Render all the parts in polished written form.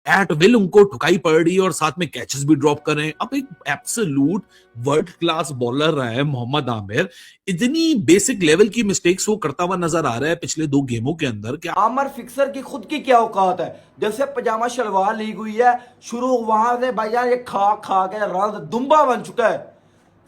Eight will उनको ठुकाई पड़ रही है और साथ में कैचेस भी ड्रॉप कर रहे हैं। अब एक एब्सोल्यूट वर्ल्ड क्लास बॉलर रहा है मोहम्मद आमिर, इतनी बेसिक लेवल की मिस्टेक्स वो करता हुआ नजर आ रहा है पिछले 2 गेमों के अंदर। क्या आमर फिक्सर की खुद की क्या औकात है, जैसे पजामा शलवार ली हुई है शुरू वहां से भाईजान ये खा खा के रंग दुम्बा बन चुका है।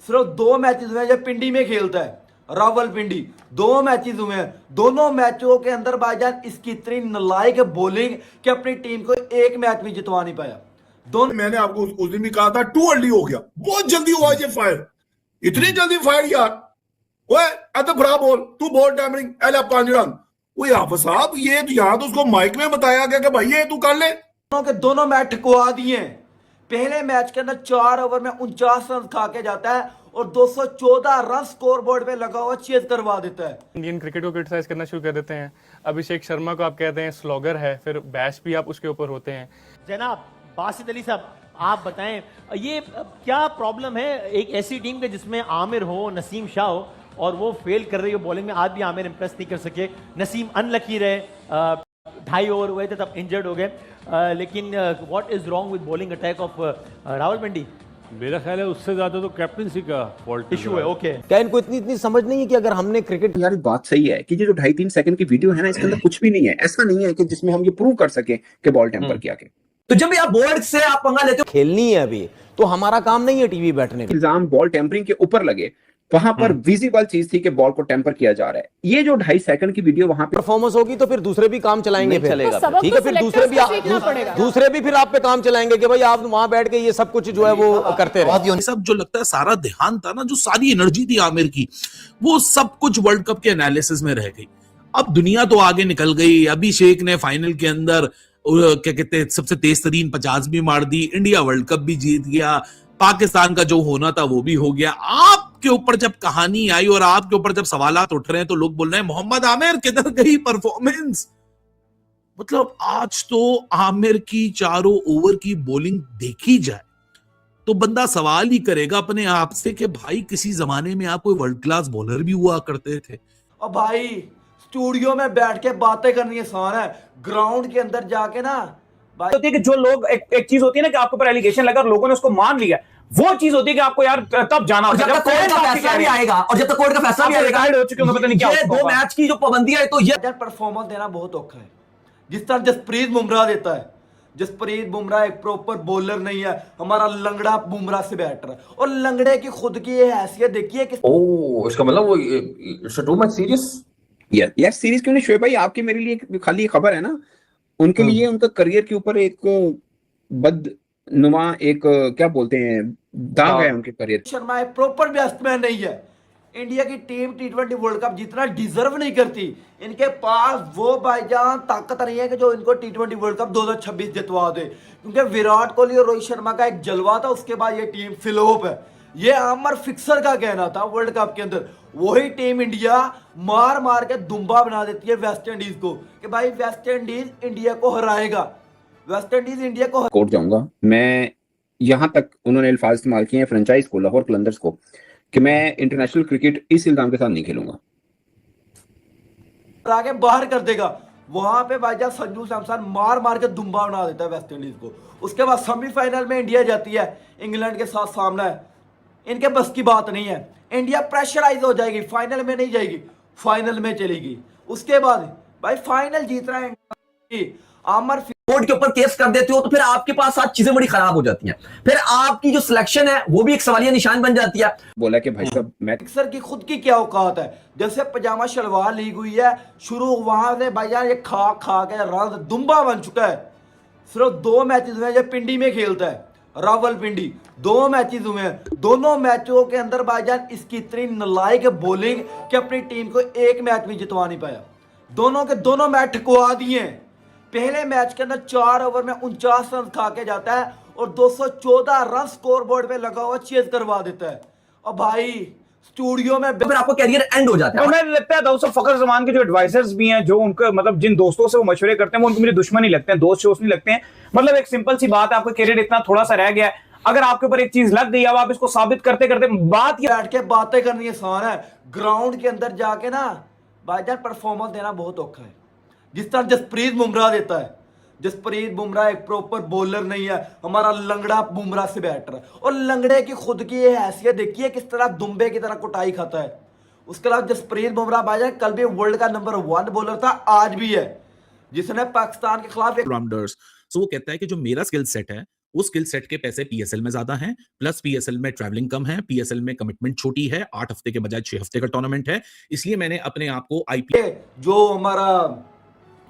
सिर्फ 2 मैचेस हुए जब पिंडी में खेलता है, रावलपिंडी 2 मैचेस हुए हैं, दोनों मैचों के अंदर भाईजान इसकी इतनी नालायक बॉलिंग कि अपनी टीम को एक मैच भी जितवा नहीं पाया। दोनों मैंने आपको उस दिन भी कहा था टू अर्ली हो गया, बहुत जल्दी हुआ ये फायर, इतनी जल्दी फायर यार। ओए अत भरा बोल तू बॉल टैमरिंग एला 5 रन। ओए हाफिज साहब ये यहां तो उसको माइक में बताया गया कि भाई ये तू कर ले। दोनों के दोनों मैच ठुकवा दिए। पहले मैच के अंदर 4 ओवर में 49 रन खा के जाता है और 214 रन स्कोर बोर्ड पे लगा हुआ चेज करवा देता है। इंडियन क्रिकेट को क्रिटिसाइज करना शुरू कर देते हैं। अभिषेक शर्मा को आप कहते हैं स्लॉगर है, फिर बैश भी आप उसके ऊपर होते हैं। जनाब बासित अली साहब आप बताएं ये क्या प्रॉब्लम है एक ऐसी टीम के जिसमें आमिर हो, नसीम शाह हो और वो फेल कर रही हो बॉलिंग में। आज भी आमिर इंप्रेस नहीं कर सके, नसीम अनलकी रहे, 2.5 ओवर हुए थे तब इंजर्ड हो गए। लेकिन what is wrong with bowling attack of Rawalpindi? मेरा ख्याल है उससे ज्यादा तो कैप्टनसी का फॉल्ट इशू है। ओके क्या इनको इतनी समझ नहीं है कि अगर हमने क्रिकेट यार बात सही है कि ये जो 2.5-3 सेकंड की वीडियो है ना, इसके अंदर कुछ भी नहीं है, ऐसा नहीं है कि जिसमें हम ये प्रूव कर सके कि बॉल टेम्पर किया के। तो जब भी आप बोर्ड से आप पंगा लेते हो, खेलनी है अभी तो हमारा काम नहीं है टीवी बैठने का। इल्जाम बॉल टेम्परिंग के ऊपर लगे, वहां पर विजिबल चीज थी कि बॉल को टेम्पर किया जा रहा है। ये जो 2.5 सेकंड की वीडियो वहां पे परफॉर्मेंस होगी तो फिर दूसरे भी काम चलाएंगे, फिर चलेगा। ठीक है, फिर दूसरे भी फिर आप पे काम चलाएंगे कि भाई आप वहां बैठ के ये सब कुछ जो है वो करते रहे। सब जो लगता है सारा ध्यान था ना, जो सारी एनर्जी थी आमिर की, वो सब कुछ वर्ल्ड कप के एनालिसिस में रह गई। अब दुनिया तो आगे निकल गई। अभिषेक ने फाइनल के अंदर क्या कहते हैं सबसे तेज तरीन 50 भी मार दी, इंडिया वर्ल्ड कप भी जीत गया, पाकिस्तान का जो होना था वो भी हो गया। आपके ऊपर जब कहानी आई और आपके ऊपर जब सवालात उठ रहे हैं तो लोग बोल रहे हैं मोहम्मद आमिर किधर गई परफॉर्मेंस। मतलब आज तो आमिर की चारों ओवर की बॉलिंग देखी जाए तो बंदा सवाल ही करेगा अपने आप से कि भाई किसी जमाने में आप कोई वर्ल्ड क्लास बॉलर भी हुआ करते थे। और भाई स्टूडियो में बैठ के बातें करनी आसान है, ग्राउंड के अंदर जाके ना भाई होती है कि जो लोग एक चीज होती है ना कि आपके ऊपर एलिगेशन लगा और लोगों ने उसको मान लिया, वो चीज होती है कि आपको यार तब जाना होता है जब कोर्ट का फैसला भी आएगा। और जब तक कोर्ट का फैसला भी आएगा हो चुके होंगे, पता नहीं क्या 2 मैच की जो पाबंदी है तो ये परफॉर्मेंस देना बहुत औखा है। जिस तरह जसप्रीत बुमराह देता है, जसप्रीत बुमराह एक प्रॉपर बॉलर नहीं है, हमारा लंगड़ा बुमराह से बैटर है। और लंगड़े की खुद की ये हैसियत देखिए कि ओह इसका मतलब वो इट्स टू मच सीरियस। यार सीरीज क्यों नहीं शोएब भाई, आपके मेरे लिए खाली खबर है ना, उनके लिए उनका करियर के ऊपर एक बदनुमा एक क्या बोलते हैं दाग है उनके करियर। शर्मा एक प्रॉपर बैट्समैन नहीं है। इंडिया की टीम T20 वर्ल्ड कप जितना डिजर्व नहीं करती, इनके पास वो भाईजान ताकत नहीं है कि जो इनको T20 वर्ल्ड कप 2026 जितवा दे। क्योंकि विराट कोहली और रोहित शर्मा का एक जलवा था, उसके बाद ये टीम फ्लॉप है। ये आमर फिक्सर का कहना था वर्ल्ड कप के अंदर। वही टीम इंडिया मार मार के दुम्बा बना देती है वेस्ट इंडीज को कि भाई वेस्ट इंडीज इंडिया को हराएगा, वेस्ट इंडीज इंडिया को कोर्ट जाऊंगा मैं। यहां तक उन्होंने अल्फाज इस्तेमाल किए हैं फ्रेंचाइज को, लाहौर कलंदर्स को, कि मैं इंटरनेशनल क्रिकेट इस इल्जाम के साथ नहीं खेलूंगा, आगे बाहर कर देगा। वहां पे भाईजान संजू सैमसन मार मार के दुम्बा बना देता है वेस्ट इंडीज को। उसके बाद सेमीफाइनल में इंडिया जाती है, इंग्लैंड के साथ सामना है, इनके बस की बात नहीं है। इंडिया प्रेशराइज हो जाएगी, फाइनल में नहीं जाएगी, फाइनल में चलेगी। उसके बाद भाई फाइनल जीत रहा है आमर बोर्ड के ऊपर केस कर देते हो तो फिर आपके पास साथ चीजें बड़ी खराब हो जाती हैं, फिर आपकी जो सिलेक्शन है वो भी एक सवालिया निशान बन जाती है। बोला कि भाई साहब मैं फिक्सर की खुद की क्या औकात है, जैसे पजामा शलवार ली हुई है शुरू वहां से भाईजान ये खा खा के रंग दुम्बा बन चुका है। सिर्फ 2 मैचेस हुए जब पिंडी में खेलता है, रावलपिंडी 2 मैचेस हुए हैं, दोनों मैचों के अंदर भाईजान इसकी इतनी नालायक बॉलिंग कि अपनी टीम को एक मैच भी जितवा नहीं पाया। दोनों के दोनों मैच ठुकवा दिए। पहले मैच के अंदर 4 ओवर में 49 रन खा के जाता है और 214 रन स्कोर बोर्ड पे लगा हुआ चेज करवा देता है। और भाई स्टूडियो में फिर आपको कैरियर एंड हो जाता है। और मुझे लगता है दोस्तों फखर जमान के जो एडवाइजर्स भी हैं, जो उनका मतलब जिन दोस्तों से वो मशवरे करते हैं वो उनको मुझे दुश्मन ही लगते हैं, दोस्त शोस्त नहीं लगते हैं। मतलब एक सिंपल सी बात है, आपका कैरियर इतना थोड़ा सा रह गया है, अगर आपके ऊपर एक चीज लग गई अब आप इसको साबित करते करते बात ये बैठ के बातें करनी आसान है, ग्राउंड के अंदर जाके ना भाईजान परफॉर्मेंस देना बहुत औखा है। जिस तरह जसप्रीत बुमराह देता है, जसप्रीत बुमराह एक प्रॉपर बॉलर नहीं है, हमारा लंगड़ा बुमराह से बेटर है। और लंगड़े की खुद की ये हैसियत देखिए किस तरह दुम्बे की तरह कुटाई खाता है। उसके अलावा जसप्रीत बुमराह भाईजान कल भी वर्ल्ड का नंबर 1 बॉलर था, आज भी है, जिसने पाकिस्तान के खिलाफ ऑलराउंडर्स। सो वो कहता है कि जो मेरा स्किल सेट है उस स्किल सेट के पैसे पीएसएल में ज्यादा हैं, प्लस पीएसएल में ट्रैवलिंग कम है, पीएसएल में कमिटमेंट छोटी है, 8 हफ्ते के बजाय 6 हफ्ते का टूर्नामेंट है, इसलिए मैंने अपने आप को आईपीएल जो हमारा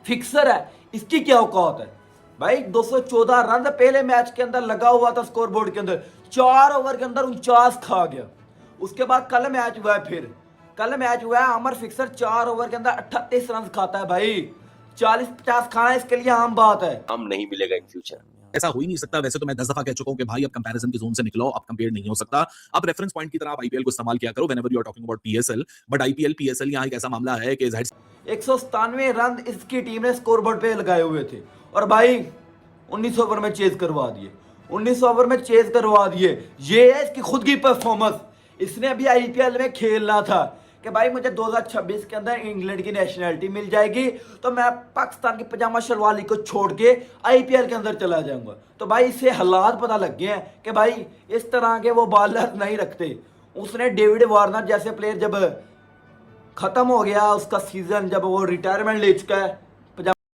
फिक्सर है इसकी क्या औकात है भाई। 214 रन पहले मैच के अंदर लगा हुआ था स्कोर बोर्ड के अंदर, 4 ओवर के अंदर 49 खा गया। उसके बाद कल मैच हुआ है, फिर कल मैच हुआ है, अमर फिक्सर 4 ओवर के अंदर 38 रन खाता है भाई। 40-50 खाना इसके लिए आम बात है। हम नहीं मिलेगा इन फ्यूचर, ऐसा हो ही नहीं सकता। वैसे तो मैं 10 दफा कह चुका हूं कि भाई अब कंपैरिजन की जोन से निकलो, अब कंपेयर नहीं हो सकता। अब रेफरेंस पॉइंट की तरह आप आईपीएल को इस्तेमाल किया करो whenever you are talking about PSL, but IPL PSL यहां एक ऐसा मामला है कि 197 रन इसकी टीम ने स्कोर बोर्ड पे लगाए हुए थे और भाई 19 ओवर में चेज करवा दिए, 19 ओवर में चेज करवा दिए। ये है इसकी खुद की परफॉर्मेंस। इसने अभी आईपीएल में खेलना था कि भाई मुझे 2026 के अंदर इंग्लैंड की नेशनलिटी मिल जाएगी तो मैं पाकिस्तान की पजामा शलवार लीग को छोड़ के आईपीएल के अंदर चला जाऊंगा। तो भाई इससे हालात पता लग गए हैं कि भाई इस तरह के वो बॉलर नहीं रखते। उसने डेविड वार्नर जैसे प्लेयर जब खत्म हो गया उसका सीजन, जब वो रिटायरमेंट ले चुका है,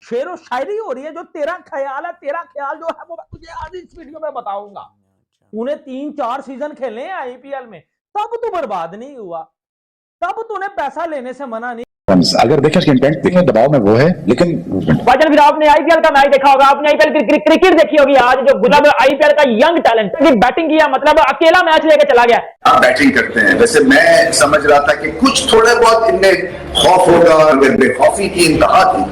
शेरो शायरी हो रही है। जो तेरा ख्याल है, तेरा ख्याल जो है वो मैं तुझे आज इस वीडियो में बताऊंगा। तूने 3-4 सीजन खेले हैं आईपीएल में, तब तू बर्बाद नहीं हुआ, तब तूने पैसा लेने से मना नहीं। अगर देखें उसके इंटेंट देखें दबाव में वो है, लेकिन भाईजान फिर आपने आईपीएल का मैच देखा होगा, आपने आईपीएल की क्रिकेट देखी होगी। आज जो गुलाब आईपीएल का यंग टैलेंट बैटिंग किया, मतलब अकेला मैच लेके चला गया। आप बैटिंग करते हैं, वैसे मैं समझ रहा था कि कुछ थोड़े बहुत इनमें खौफ होगा, बेखौफी की इंतहा थी,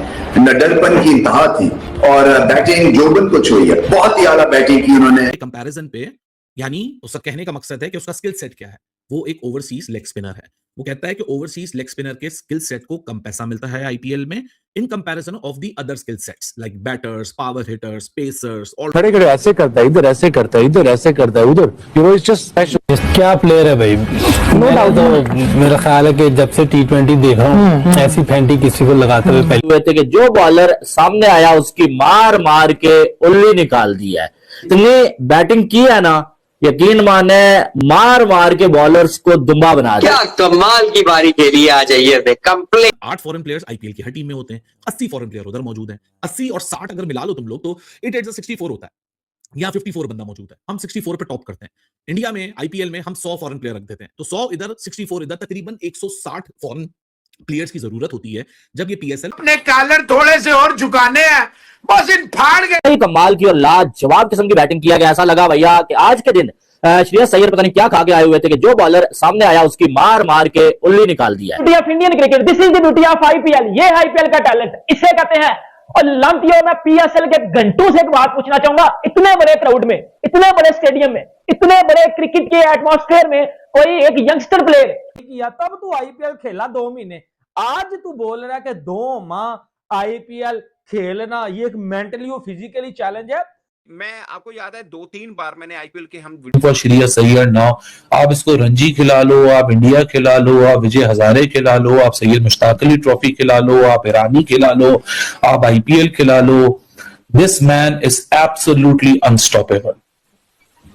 नडरपन की इंतहा थी, और बैटिंग जोबन को छुई है, बहुत ही आला बैटिंग की उन्होंने। कंपैरिजन पे, यानी उसका कहने का मकसद है कि उसका स्किल सेट क्या है। वो एक ओवरसीज लेग स्पिनर है। वो कहता है कि ओवरसीज लेग स्पिनर के स्किल सेट को कम पैसा मिलता है आईपीएल में in comparison of the other skill sets like batters, power hitters, pacers. और खड़े खड़े ऐसे करता है, इधर ऐसे करता है, इधर ऐसे करता है, उधर यू नो इट्स जस्ट क्या प्लेयर है भाई। तो मेरा ख्याल है कि जब से T20 देख रहा हूँ ऐसी फैंटी किसी को लगाते हुए पहले हुए थे कि जो बॉलर सामने आया उसकी मार मार के उल्ली निकाल दिया है। इतनी बैटिंग की है ना, यकीन माने मार मार के बॉलर्स को दुम्बा बना दिया। क्या कमाल की बारी खेली आ जाइए कंप्लीट। 8 फॉरेन प्लेयर्स आईपीएल की हर टीम में होते हैं, 80 फॉरेन प्लेयर उधर मौजूद हैं। 80 और 60 अगर मिला लो तुम लोग तो इट इज 64 होता है, या 54 बंदा मौजूद है। हम 64 पे टॉप करते हैं। इंडिया में आईपीएल में हम 100 फॉरेन प्लेयर रख देते हैं, तो 100 इधर 64 इधर, तकरीबन 160 फॉरेन प्लेयर्स की जरूरत होती है जब ये पीएसएल अपने कॉलर थोड़े से और झुकाने हैं, बस इन फाड़ गए। कमाल की और लाजवाब किस्म की बैटिंग किया गया। ऐसा लगा भैया कि आज के दिन श्रेयस अय्यर पता नहीं क्या खा के आए हुए थे कि जो बॉलर सामने आया उसकी मार मार के उल्ली निकाल दिया। Beauty of Indian cricket, this is the beauty of IPL. ये आईपीएल का टैलेंट इसे कहते हैं। और लंतियों में पीएसएल के घंटों से एक बात पूछना चाहूंगा, इतने बड़े क्राउड में, इतने बड़े स्टेडियम में, इतने बड़े क्रिकेट के एटमॉस्फेयर में कोई एक यंगस्टर प्लेयर किया, तब तू आईपीएल खेला 2 महीने। आज तू बोल रहा है कि 2 माह आईपीएल खेलना ये एक मेंटली और फिजिकली चैलेंज है। मैं आपको याद है 2-3 बार मैंने आईपीएल के हम फॉर श्रेयस अय्यर नाउ, आप इसको रणजी खिला लो, आप इंडिया खिला लो, आप विजय हजारे खिला लो, आप सैयद मुश्ताक अली ट्रॉफी खिला लो, आप ईरानी खिला लो, आप आईपीएल खिला लो, this man is absolutely unstoppable.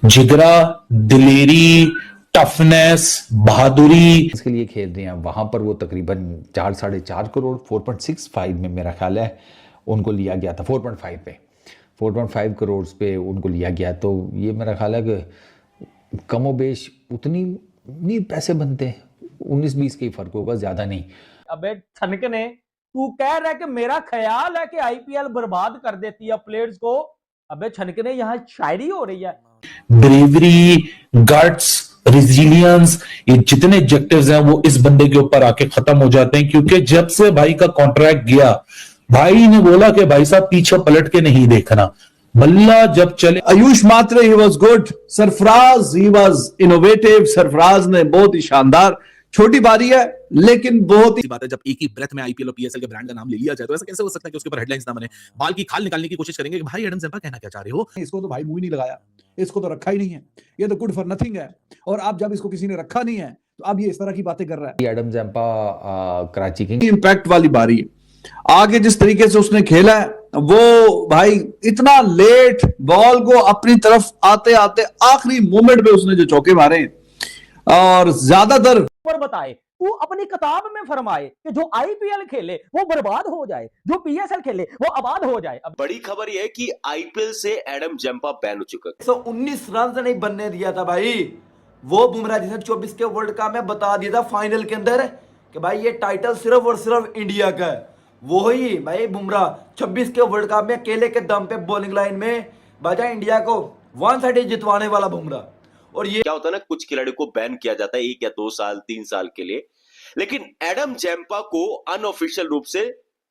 जिगरा, दिलेरी, टफनेस, बहादुरी इसके लिए खेल रहे हैं। वहां पर वो तकरीबन 4-4.5 करोड़ 4.65 में मेरा ख्याल है उनको लिया गया था, 4.5 पे 4.5 करोड़ पे उनको लिया गया। तो ये मेरा ख्याल है कि कमोबेश उतनी नहीं पैसे बनते, 19-20 का ही फर्क होगा, ज्यादा नहीं। अबे छनकने, तू कह रहा है कि मेरा ख्याल है कि आईपीएल बर्बाद कर देती है प्लेयर्स को। अबे छनकने, यहाँ शायरी हो रही है। ब्रेवरी, गट्स, रेजिलियंस, ये जितने एडजेक्टिव्स हैं वो इस बंदे के ऊपर आके खत्म हो जाते हैं, क्योंकि जब से भाई का कॉन्ट्रैक्ट गया, भाई ने बोला कि भाई साहब पीछे पलट के नहीं देखना। बल्ला जब चले, आयुष मात्रे ही वाज गुड, सरफराज ही वाज इनोवेटिव, सरफराज ने बहुत ही शानदार, छोटी बारी है लेकिन बहुत ही बात है। जब एक ही ब्रेथ में आईपीएल और पीएसएल के ब्रांड का नाम ले लिया जाए तो ऐसा कैसे हो सकता है कि उसके ऊपर हेडलाइंस ना बने। बाल की खाल निकालने की कोशिश करेंगे कि भाई एडम ज़ेम्पा कहना क्या चाह रहे हो। इसको तो भाई मुंह नहीं लगाया, इसको तो रखा ही नहीं है, ये तो गुड फॉर नथिंग है। और अब जब इसको किसी ने रखा नहीं है तो अब ये इस तरह की बातें कर रहा है। एडम ज़ेम्पा कराची की इंपैक्ट वाली बारी है। आगे जिस तरीके से उसने खेला है वो भाई इतना लेट बॉल को अपनी तरफ आते आते आखिरी मोमेंट में उसने जो चौके मारे और ज्यादातर पर बताए वो अपनी किताब में फरमाए कि जो आईपीएल खेले वो बर्बाद हो जाए, जो पीएसएल खेले वो आबाद हो जाए। अब बड़ी खबर यह है कि आईपीएल से एडम जंपा बैन हो चुका है। 119 रन नहीं बनने दिया था भाई वो बुमराह, जिसने 24 के वर्ल्ड कप में बता दिया था फाइनल के अंदर कि भाई ये टाइटल सिर्फ और सिर्फ इंडिया का है। वो ही भाई बुमराह 26 के वर्ल्ड कप में अकेले के दम पे बॉलिंग लाइन में बजा इंडिया को 1 साइड जितवाने वाला बुमराह। और ये क्या होता है ना, कुछ खिलाड़ियों को बैन किया जाता है 1 या 2 साल 3 साल के लिए, लेकिन एडम जंपा को अनऑफिशियल रूप से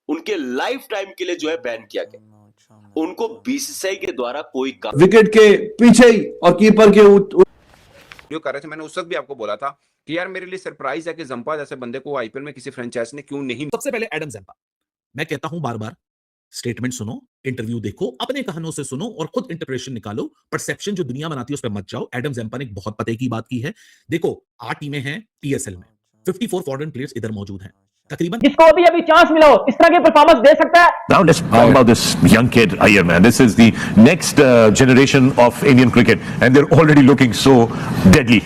उनके लाइफ टाइम के लिए जो है बैन किया गया। उनको बीसीसीआई के द्वारा कोई काम विकेट के पीछे ही और कीपर के जो कर रहे थे, मैंने उस वक्त भी आपको बोला था कि यार मेरे लिए सरप्राइज है कि जंपा जैसे बंदे को आईपीएल में किसी फ्रेंचाइज ने क्यों नहीं। सबसे पहले एडम जंपा, मैं कहता हूं बार बार, स्टेटमेंट सुनो, इंटरव्यू देखो, अपने कहानों से सुनो और खुद इंटरप्रेशन निकालो। परसेप्शन जो दुनिया बनाती है उस पर मत जाओ। एडम जंपा ने एक बहुत पते की बात की है। देखो 8 टीमें हैं पीएसएल में, 54 फॉरेन प्लेयर्स इधर मौजूद हैं तकरीबन। जिसको अभी चांस मिला हो इस तरह की परफॉर्मेंस दे सकता है। Now let's talk about this young kid Iyer, man. This is the next generation of Indian cricket, and they're already looking so deadly.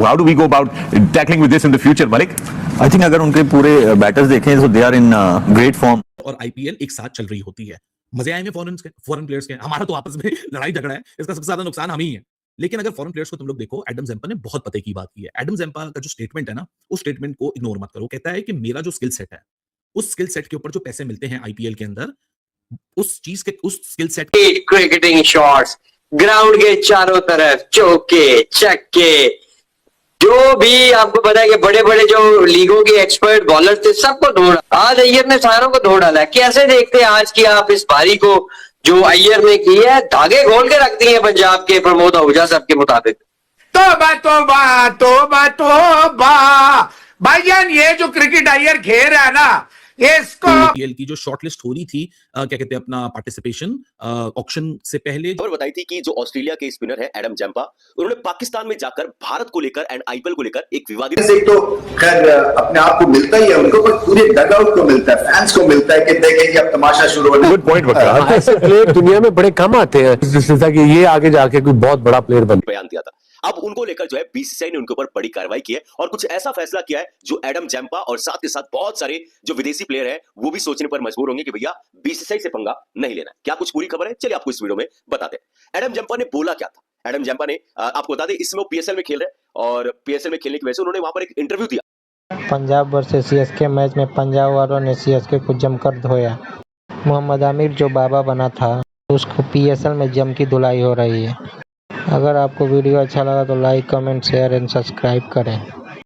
How do we go about tackling with this in the future, Malik? I think अगर उनके पूरे batters देखें तो they are in great form. और IPL एक साथ चल रही होती है, मजे आए में फॉरेन प्लेयर्स के। हमारा तो आपस में लड़ाई झगड़ा है, इसका सबसे ज्यादा नुकसान हम ही है। लेकिन अगर फॉरेन प्लेयर्स को तुम लोग देखो, एडम जंपा ने बहुत पते की बात की है। एडम जंपा का जो स्टेटमेंट है ना, उस स्टेटमेंट को इग्नोर मत करो। कहता है कि मेरा जो स्किल सेट है, उस स्किल सेट के ऊपर जो पैसे मिलते हैं आईपीएल के अंदर, उस चीज के, उस skill set cricketing shots ground के चारों तरफ चौके छक्के, जो भी आपको पता है कि बड़े बड़े जो लीगों के एक्सपर्ट बॉलर थे सबको ढोड़ा। आज अय्यर ने सारों को धो डाला। कैसे देखते हैं आज की आप इस पारी को जो अय्यर ने की है? धागे खोल के रख दिए पंजाब के प्रमोद आहूजा साहब के मुताबिक। तोबा तोबा तोबा तोबा भाईजान, ये जो क्रिकेट अय्यर खेल रहा है ना, इसको आईपीएल की जो शॉर्टलिस्ट हो रही थी, क्या कहते हैं, अपना पार्टिसिपेशन ऑक्शन से पहले खबर बताई थी कि जो ऑस्ट्रेलिया के स्पिनर है एडम जंपा, उन्होंने पाकिस्तान में जाकर भारत को लेकर एंड आईपीएल को लेकर एक विवादित तो खैर अपने आप को मिलता ही है, उनको पूरे डगआउट को मिलता है, फैंस को मिलता है कि देखें कि अब तमाशा शुरू होना। गुड पॉइंट बता। ऐसे प्लेयर दुनिया में बड़े कम आते हैं जिससे कि ये आगे जाके कोई बहुत बड़ा प्लेयर बन। बयान दिया था। अब उनको लेकर जो है बीसीसीआई ने उनके ऊपर बड़ी कार्रवाई की है और कुछ ऐसा फैसला किया है जो एडम जंपा और साथ के साथ बहुत सारे जो विदेशी प्लेयर हैं वो भी सोचने पर मजबूर होंगे कि भैया बीसीसीआई से पंगा नहीं लेना। क्या कुछ पूरी खबर है, चलिए आपको इस वीडियो में बताते हैं। एडम जंपा ने बोला क्या था। एडम जंपा ने आपको बता दें, इसमें वो पीएसएल में खेल रहे हैं और पीएसएल में खेलने की वजह से उन्होंने वहां पर एक इंटरव्यू दिया। पंजाब वर्सेस सीएसके मैच में पंजाब वालों ने सीएसके को जमकर धोया। मोहम्मद आमिर जो बाबा बना था उसको पीएसएल में जम की धुलाई हो रही है। अगर आपको वीडियो अच्छा लगा तो like, comment, share and subscribe करें।